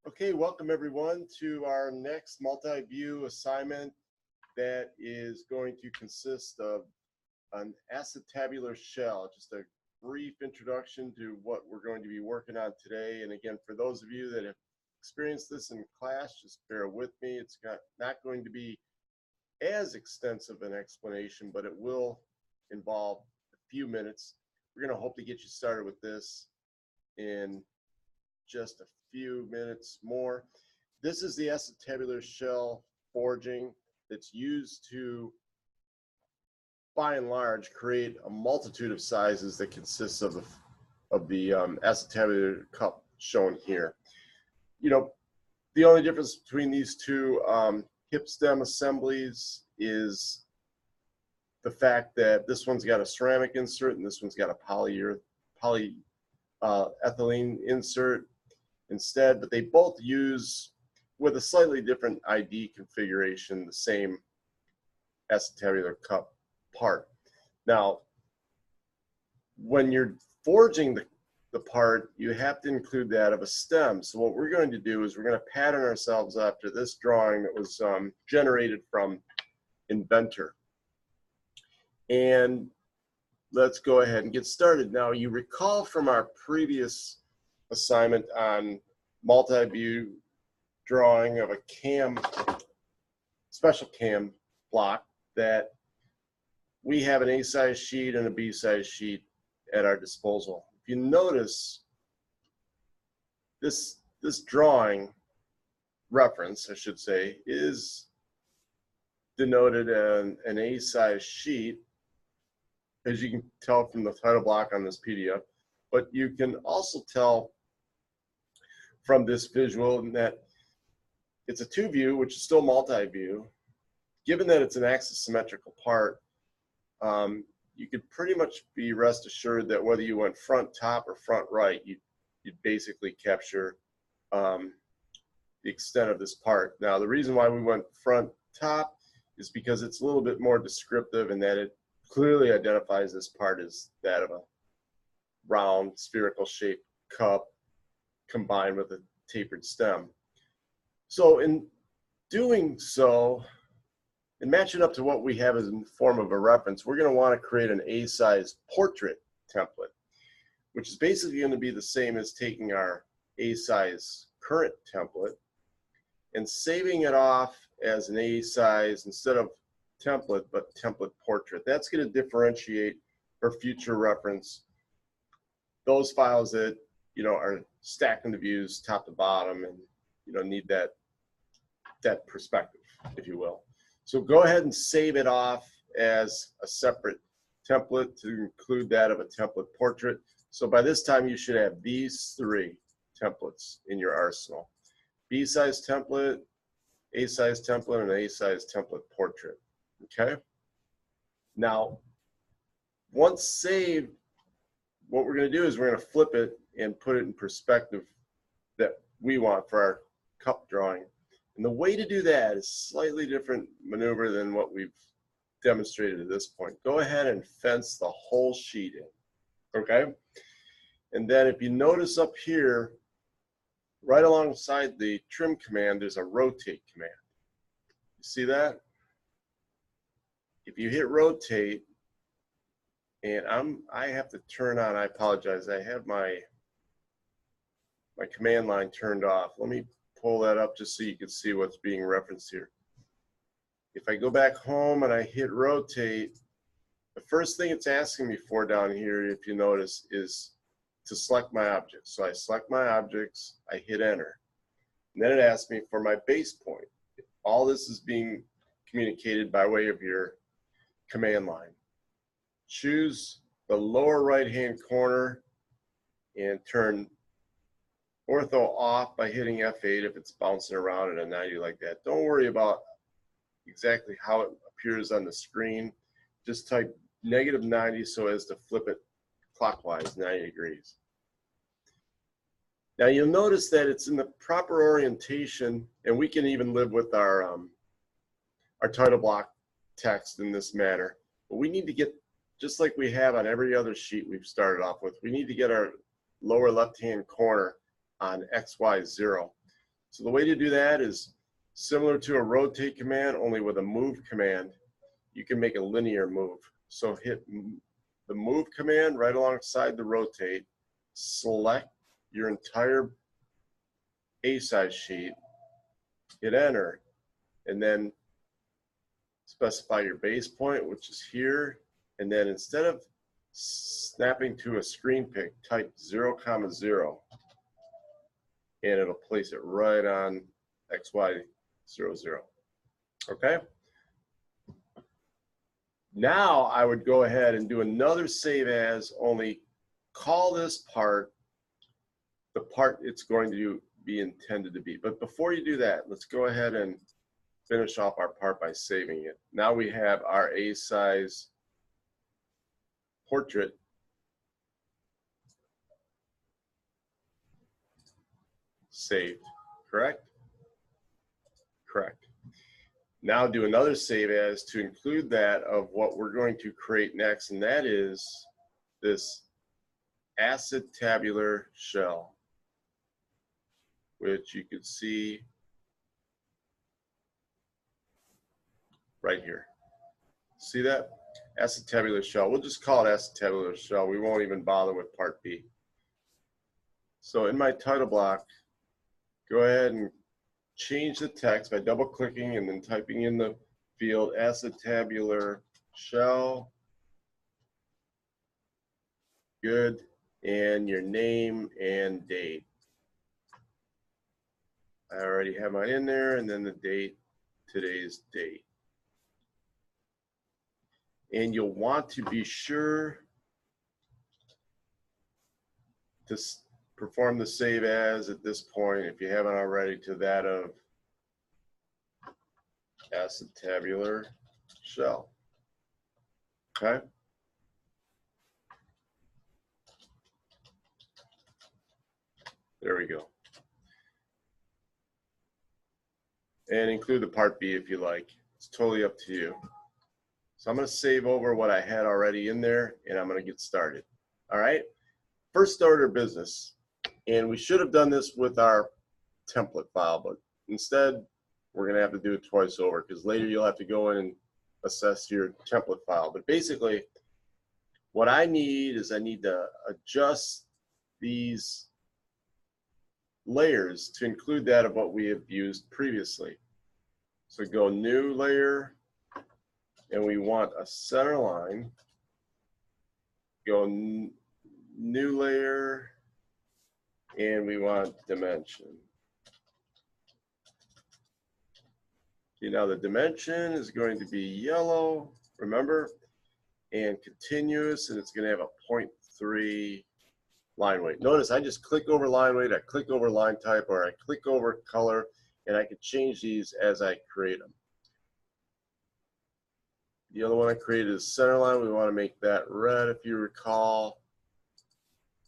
Okay, welcome everyone to our next multi-view assignment that is going to consist of an acetabular shell. Just a brief introduction to what we're going to be working on today. And again, for those of you that have experienced this in class, just bear with me. It's not going to be as extensive an explanation, but it will involve a few minutes. We're going to hope to get you started with this in just a few minutes more. This is the acetabular shell forging that's used to, by and large, create a multitude of sizes that consists of the acetabular cup shown here. You know, the only difference between these two hip stem assemblies is the fact that this one's got a ceramic insert and this one's got a polyethylene insert instead, but they both use, with a slightly different ID configuration, the same acetabular cup part. Now, when you're forging the part, you have to include that of a stem. So what we're going to do is we're going to pattern ourselves after this drawing that was generated from Inventor. And let's go ahead and get started. Now, you recall from our previous assignment on multi-view drawing of a special cam block that we have an A-size sheet and a B-size sheet at our disposal. If you notice, this drawing reference, I should say, is denoted an A-size sheet, as you can tell from the title block on this PDF, but you can also tell from this visual that it's a two-view, which is still multi-view. Given that it's an axis symmetrical part, you could pretty much be rest assured that whether you went front top or front right, you'd basically capture the extent of this part. Now, the reason why we went front top is because it's a little bit more descriptive in that it clearly identifies this part as that of a round spherical shaped cup combined with a tapered stem. So in doing so, and matching up to what we have as in the form of a reference, we're going to want to create an A-size portrait template, which is basically going to be the same as taking our A-size current template and saving it off as an A-size instead of template, but template portrait. That's going to differentiate for future reference those files that are stacking the views top to bottom and need that perspective, if you will. So go ahead and save it off as a separate template to include that of a template portrait. So by this time you should have these three templates in your arsenal: B-size template, A-size template, and A-size template portrait. Okay? Now, once saved, what we're going to do is we're going to flip it and put it in perspective that we want for our cup drawing. And the way to do that is slightly different maneuver than what we've demonstrated at this point. Go ahead and fence the whole sheet in, okay? And then if you notice up here, right alongside the trim command, there's a rotate command. You see that? If you hit rotate, and I have to turn on, I apologize, I have my command line turned off. Let me pull that up just so you can see what's being referenced here. If I go back home and I hit rotate, the first thing it's asking me for down here, if you notice, is to select my objects. So I select my objects, I hit enter. And then it asks me for my base point. All this is being communicated by way of your command line. Choose the lower right-hand corner and turn ortho off by hitting F8 if it's bouncing around at a 90 like that. Don't worry about exactly how it appears on the screen. Just type -90 so as to flip it clockwise 90 degrees. Now you'll notice that it's in the proper orientation, and we can even live with our title block text in this manner. But we need to get, just like we have on every other sheet we've started off with, we need to get our lower left-hand corner on XY0. So the way to do that is similar to a rotate command, only with a move command. You can make a linear move. So hit the move command right alongside the rotate, select your entire A size sheet, hit enter, and then specify your base point, which is here, and then instead of snapping to a screen pick, type 0, 0, and it'll place it right on XY 0, 0. Okay? Now I would go ahead and do another save as, only call this part the part it's going to be intended to be. But before you do that, let's go ahead and finish off our part by saving it. Now we have our A size portrait saved, correct? Correct. Now do another save as to include that of what we're going to create next, and that is this acetabular shell, which you can see right here. See that? Acetabular shell. We'll just call it acetabular shell. We won't even bother with part B. So in my title block, go ahead and change the text by double clicking and then typing in the field acetabular shell. Good. And your name and date. I already have mine in there, and then the date, today's date. And you'll want to be sure to perform the save as at this point, if you haven't already, to that of acetabular shell. Okay? There we go. And include the part B if you like. It's totally up to you. So I'm going to save over what I had already in there, and I'm going to get started. All right? First order of business. And we should have done this with our template file, but instead we're going to have to do it twice over, because later you'll have to go in and assess your template file. But basically, what I need is I need to adjust these layers to include that of what we have used previously. So go new layer, and we want a center line. Go new layer, and we want dimension. Okay, now the dimension is going to be yellow, remember, and continuous, and it's going to have a 0.3 line weight. Notice I just click over line weight, I click over line type, or I click over color, and I can change these as I create them. The other one I created is center line. We want to make that red, if you recall,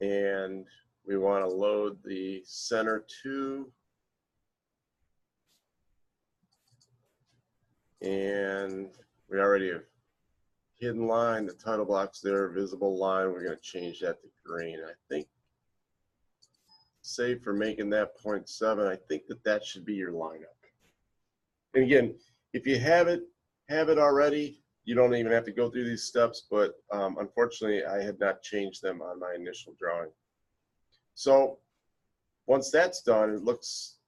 and we want to load the center to, and we already have hidden line, the title block's there, visible line. We're going to change that to green. I think, save for making that 0.7, I think that should be your lineup. And again, if you have it already, you don't even have to go through these steps, but unfortunately I had not changed them on my initial drawing. So once that's done, it looks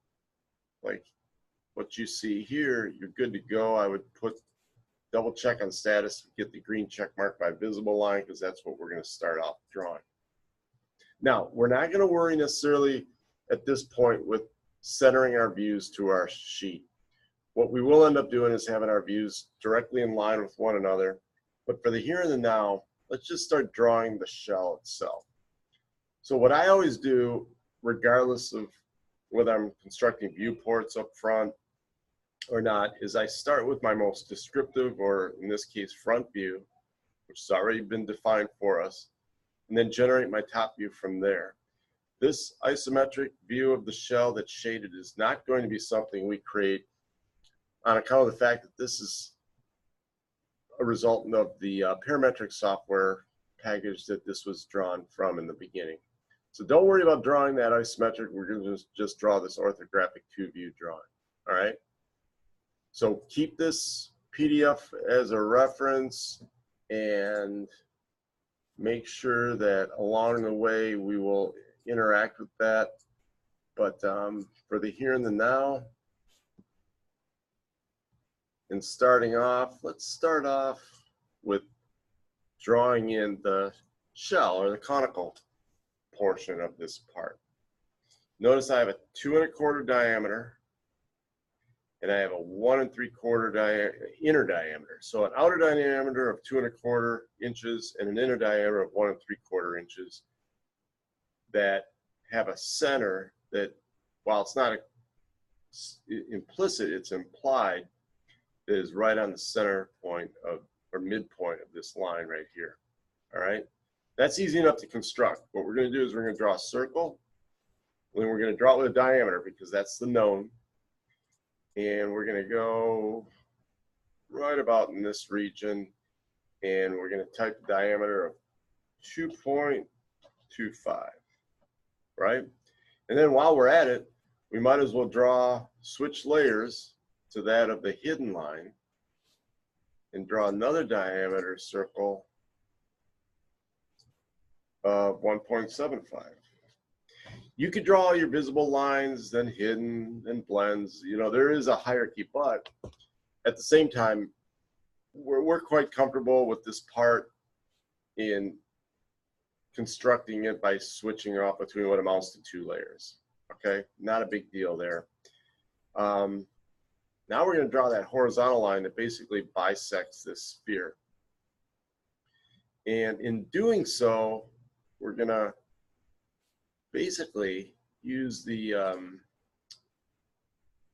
like what you see here. You're good to go. I would double check on status, get the green check mark by visible line, because that's what we're going to start off drawing. Now, we're not going to worry necessarily at this point with centering our views to our sheet. What we will end up doing is having our views directly in line with one another. But for the here and the now, let's just start drawing the shell itself. So what I always do, regardless of whether I'm constructing viewports up front or not, is I start with my most descriptive, or in this case, front view, which has already been defined for us, and then generate my top view from there. This isometric view of the shell that's shaded is not going to be something we create on account of the fact that this is a result of the parametric software package that this was drawn from in the beginning. So don't worry about drawing that isometric. We're going to just draw this orthographic 2-view drawing. All right. So keep this PDF as a reference and make sure that along the way we will interact with that. But for the here and the now, and starting off, let's start off with drawing in the shell or the conical portion of this part. Notice I have a 2 1/4 diameter and I have a 1 3/4 inner diameter. So an outer diameter of 2 1/4 inches and an inner diameter of 1 3/4 inches that have a center that, while it's not implicit, it's implied, is right on the center point of, or midpoint of this line right here. All right, that's easy enough to construct. What we're going to do is we're going to draw a circle, and then we're going to draw it with a diameter because that's the known, and we're going to go right about in this region, and we're going to type the diameter of 2.25, right? And then while we're at it, we might as well switch layers to that of the hidden line and draw another diameter circle of 1.75. You could draw your visible lines, then hidden, then blends. You know, there is a hierarchy, but at the same time, we're quite comfortable with this part in constructing it by switching off between what amounts to 2 layers. Okay, not a big deal there. Now we're going to draw that horizontal line that basically bisects this sphere. And in doing so, we're going to basically use the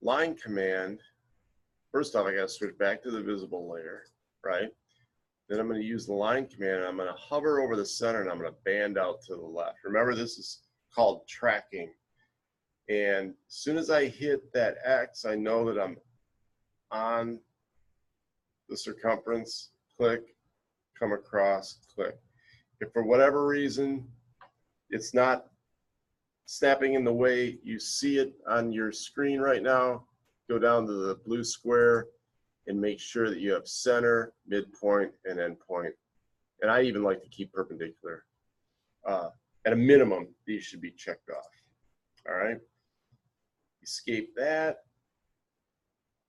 line command. First off, I got to switch back to the visible layer, right? Then I'm going to use the line command, and I'm going to hover over the center, and I'm going to band out to the left. Remember, this is called tracking. And as soon as I hit that X, I know that I'm on the circumference, click, come across, click. If for whatever reason it's not snapping in the way you see it on your screen right now, go down to the blue square and make sure that you have center, midpoint, and endpoint. And I even like to keep perpendicular. At a minimum, these should be checked off. All right. Escape that.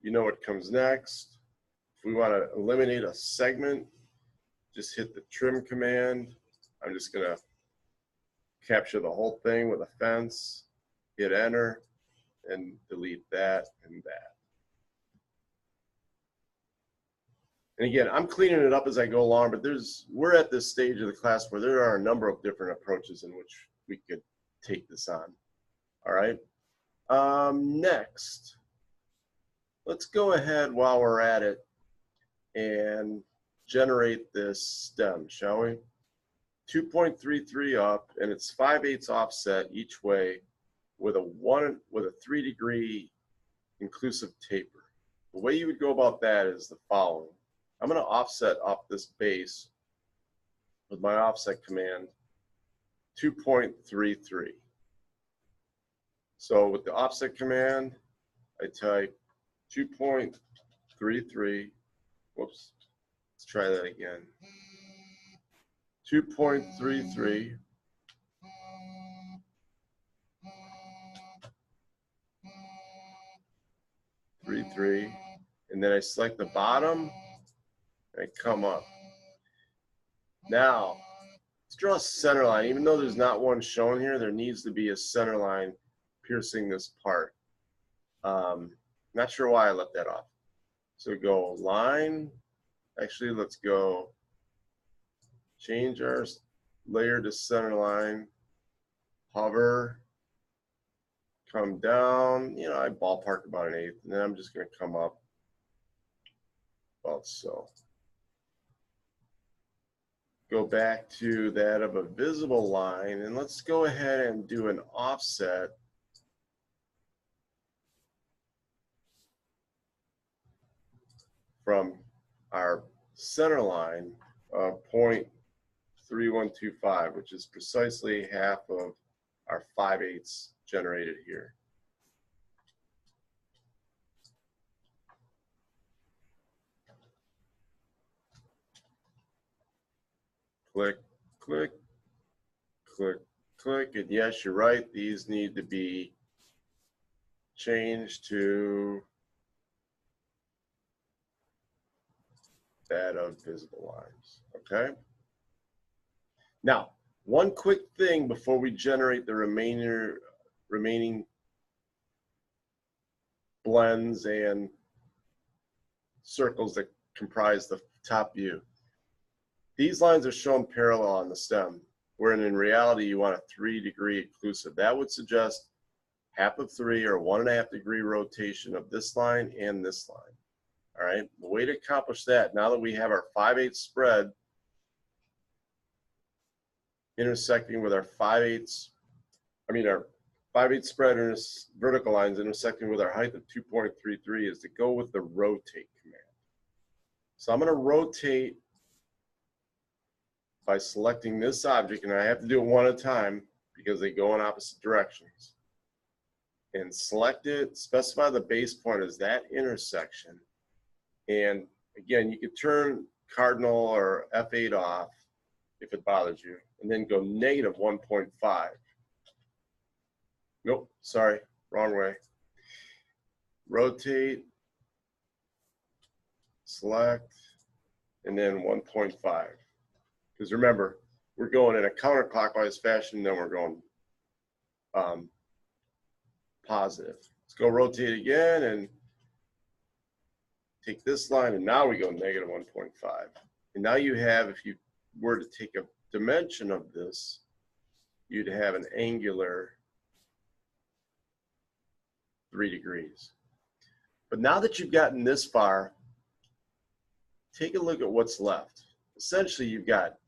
You know what comes next. If we want to eliminate a segment, just hit the trim command. I'm just going to capture the whole thing with a fence, hit enter, and delete that and that. And again, I'm cleaning it up as I go along, but we're at this stage of the class where there are a number of different approaches in which we could take this on. All right. Next, let's go ahead while we're at it and generate this stem, shall we? 2.33 up, and it's 5/8 offset each way with a 3-degree inclusive taper. The way you would go about that is the following. I'm going to offset up this base with my offset command 2.33. So with the offset command, I type 2.33. Whoops. Let's try that again. 2.33. And then I select the bottom and I come up. Now, let's draw a center line. Even though there's not one shown here, there needs to be a center line piercing this part. Not sure why I left that off. So go line. Actually, let's go change our layer to center line. Hover. Come down. You know, I ballpark about 1/8, and then I'm just going to come up about so. Go back to that of a visible line, and let's go ahead and do an offset from our center line of 0.3125, which is precisely half of our 5/8 generated here. Click, click, click, click, and yes, you're right, these need to be changed to that of visible lines, okay? Now, one quick thing before we generate the remaining blends and circles that comprise the top view. These lines are shown parallel on the stem, wherein in reality you want a 3-degree occlusive. That would suggest half of 3 or 1.5 degree rotation of this line and this line. All right, the way to accomplish that, now that we have our 5/8 spread intersecting with our 5/8, our 5/8 spread vertical lines intersecting with our height of 2.33 is to go with the rotate command. So I'm going to rotate by selecting this object, and I have to do it one at a time because they go in opposite directions. And select it, specify the base point as that intersection. And again, you could turn cardinal or F8 off if it bothers you, and then go -1.5. Nope, sorry, wrong way. Rotate, select, and then 1.5. Because remember, we're going in a counterclockwise fashion, then we're going positive. Let's go rotate again and take this line, and now we go -1.5. And now you have, if you were to take a dimension of this, you'd have an angular 3 degrees. But now that you've gotten this far, take a look at what's left. Essentially, you've got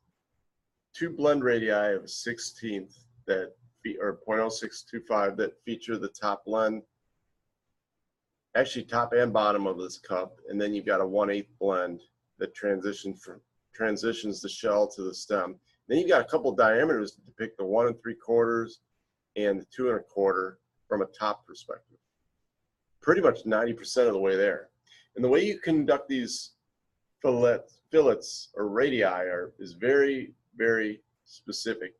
2 blend radii of 1/16 that, or 0.0625, that feature the top blend, actually top and bottom of this cup, and then you've got a 1/8 blend that transitions the shell to the stem. Then you've got a couple diameters to depict the 1 3/4 and the 2 1/4 from a top perspective. Pretty much 90% of the way there. And the way you conduct these fillets or radii is very, very specific,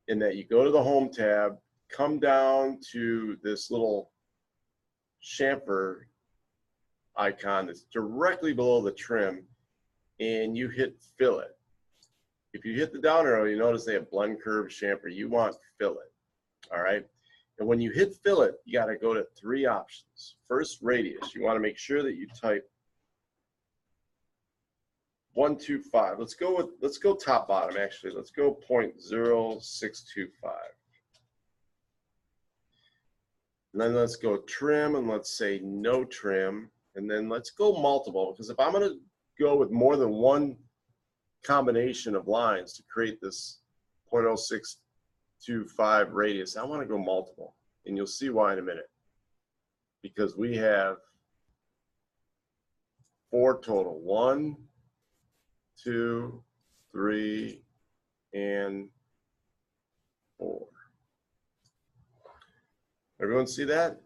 in that you go to the Home tab, come down to this little chamfer icon that's directly below the trim, and you hit fillet. If you hit the down arrow, you notice they have blend curve, chamfer. You want fillet, all right? And when you hit fillet, you got to go to 3 options. First, radius. You want to make sure that you type 125. Let's go top bottom actually. Let's go 0.0625. And then let's go trim, and let's say no trim, and then let's go multiple, because if I'm going to go with more than one combination of lines to create this 0.0625 radius, I want to go multiple, and you'll see why in a minute. Because we have 4 total. 1, 2, 3, and 4. Everyone see that?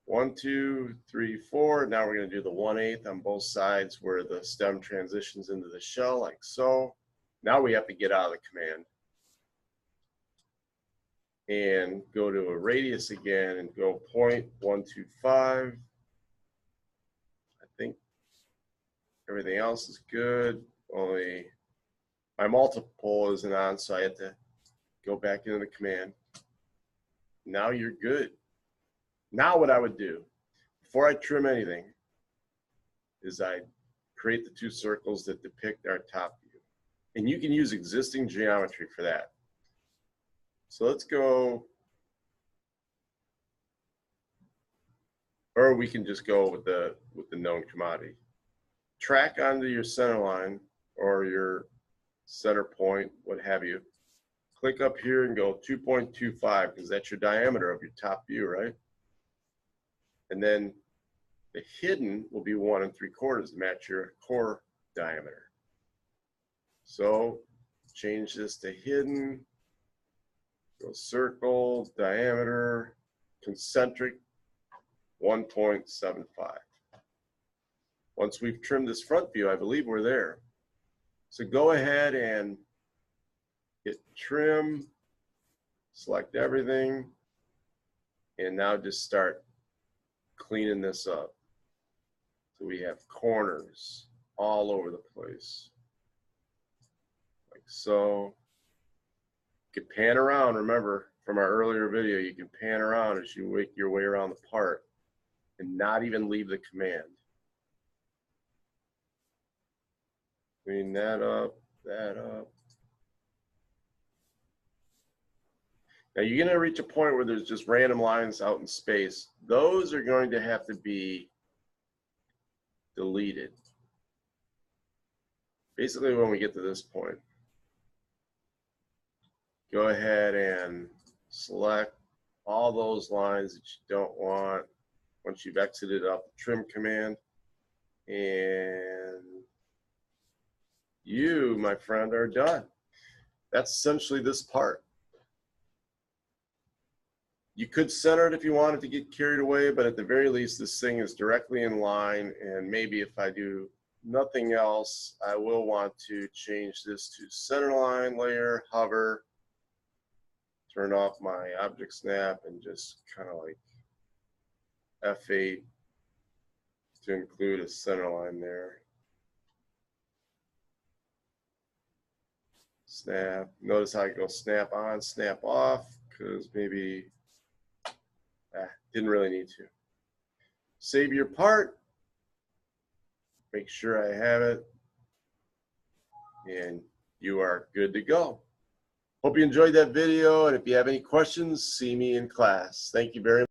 1, 2, 3, 4. Now we're going to do the 1/8 on both sides where the stem transitions into the shell, like so. Now we have to get out of the command and go to a radius again and go 0.125. I think everything else is good. Only my multiple isn't on, so I had to go back into the command. Now you're good. Now what I would do, before I trim anything, is I create the 2 circles that depict our top view. And you can use existing geometry for that. So let's go, or we can just go with the known commodity. Track onto your center line or your center point, what have you. Click up here and go 2.25, because that's your diameter of your top view, right? And then the hidden will be 1 3/4 to match your core diameter. So change this to hidden, Go circle, diameter, concentric, 1.75. Once we've trimmed this front view, I believe we're there. So go ahead and hit trim, select everything, and now just start cleaning this up. So we have corners all over the place, like so. You can pan around. Remember from our earlier video, you can pan around as you make your way around the part and not even leave the command. Clean that up, that up. Now you're going to reach a point where there's just random lines out in space. Those are going to have to be deleted. Basically, when we get to this point, go ahead and select all those lines that you don't want once you've exited out the trim command. And you, my friend, are done. That's essentially this part. You could center it if you wanted to get carried away, but at the very least, this thing is directly in line. And maybe if I do nothing else, I will want to change this to center line layer, hover, turn off my object snap, and just kind of like F8 to include a center line there. Snap. Notice how I go snap on, snap off, because maybe didn't really need to. Save your part. Make sure I have it. And you are good to go. Hope you enjoyed that video. And if you have any questions, see me in class. Thank you very much.